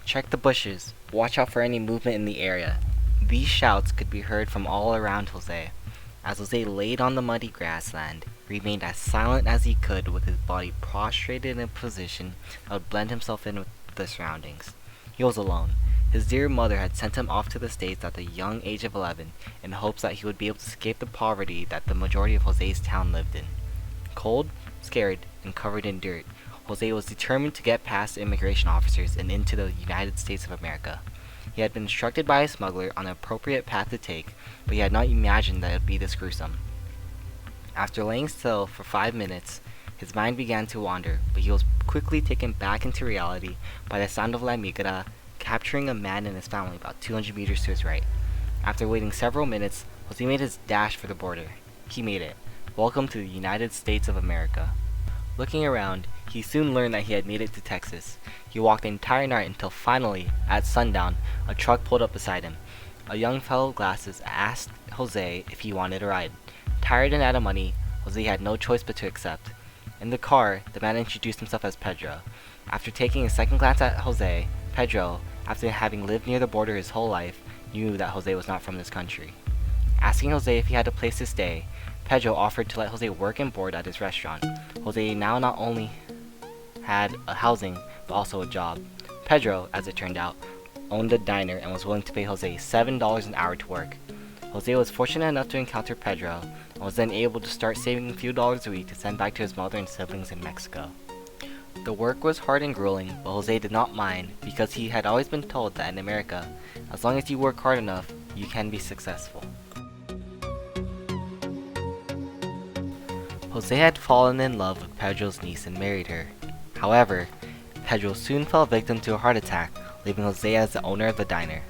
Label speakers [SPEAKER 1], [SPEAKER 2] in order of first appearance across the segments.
[SPEAKER 1] Check the bushes. Watch out for any movement in the area. These shouts could be heard from all around Jose. As Jose laid on the muddy grassland, he remained as silent as he could with his body prostrated in a position that would blend himself in with the surroundings. He was alone. His dear mother had sent him off to the States at the young age of 11 in hopes that he would be able to escape the poverty that the majority of Jose's town lived in. Cold, scared, and covered in dirt, Jose was determined to get past the immigration officers and into the United States of America. He had been instructed by a smuggler on the appropriate path to take, but he had not imagined that it would be this gruesome. After laying still for 5 minutes, his mind began to wander, but he was quickly taken back into reality by the sound of La Migra capturing a man and his family about 200 meters to his right. After waiting several minutes, Jose made his dash for the border. He made it. Welcome to the United States of America. Looking around, he soon learned that he had made it to Texas. He walked the entire night until finally, at sundown, a truck pulled up beside him. A young fellow with glasses asked Jose if he wanted a ride. Tired and out of money, Jose had no choice but to accept. In the car, the man introduced himself as Pedro. After taking a second glance at Jose, Pedro, after having lived near the border his whole life, knew that Jose was not from this country. Asking Jose if he had a place to stay, Pedro offered to let Jose work and board at his restaurant. Jose now not only had a housing, but also a job. Pedro, as it turned out, owned a diner and was willing to pay Jose $7 an hour to work. Jose was fortunate enough to encounter Pedro, and was then able to start saving a few dollars a week to send back to his mother and siblings in Mexico. The work was hard and grueling, but Jose did not mind, because he had always been told that in America, as long as you work hard enough, you can be successful. Jose had fallen in love with Pedro's niece and married her. However, Pedro soon fell victim to a heart attack, leaving Jose as the owner of the diner.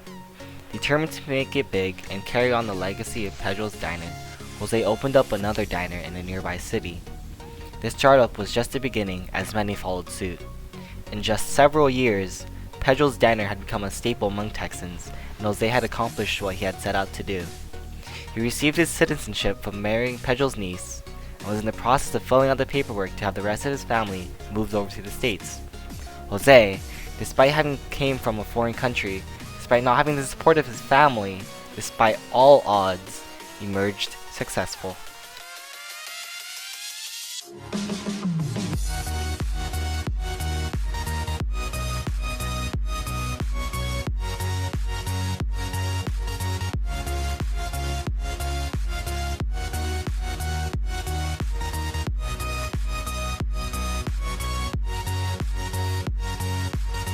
[SPEAKER 1] Determined to make it big and carry on the legacy of Pedro's diner, Jose opened up another diner in a nearby city. This startup was just the beginning, as many followed suit. In just several years, Pedro's diner had become a staple among Texans, and Jose had accomplished what he had set out to do. He received his citizenship from marrying Pedro's niece, and was in the process of filling out the paperwork to have the rest of his family moved over to the States. Jose, despite having came from a foreign country, despite not having the support of his family, despite all odds, emerged successful.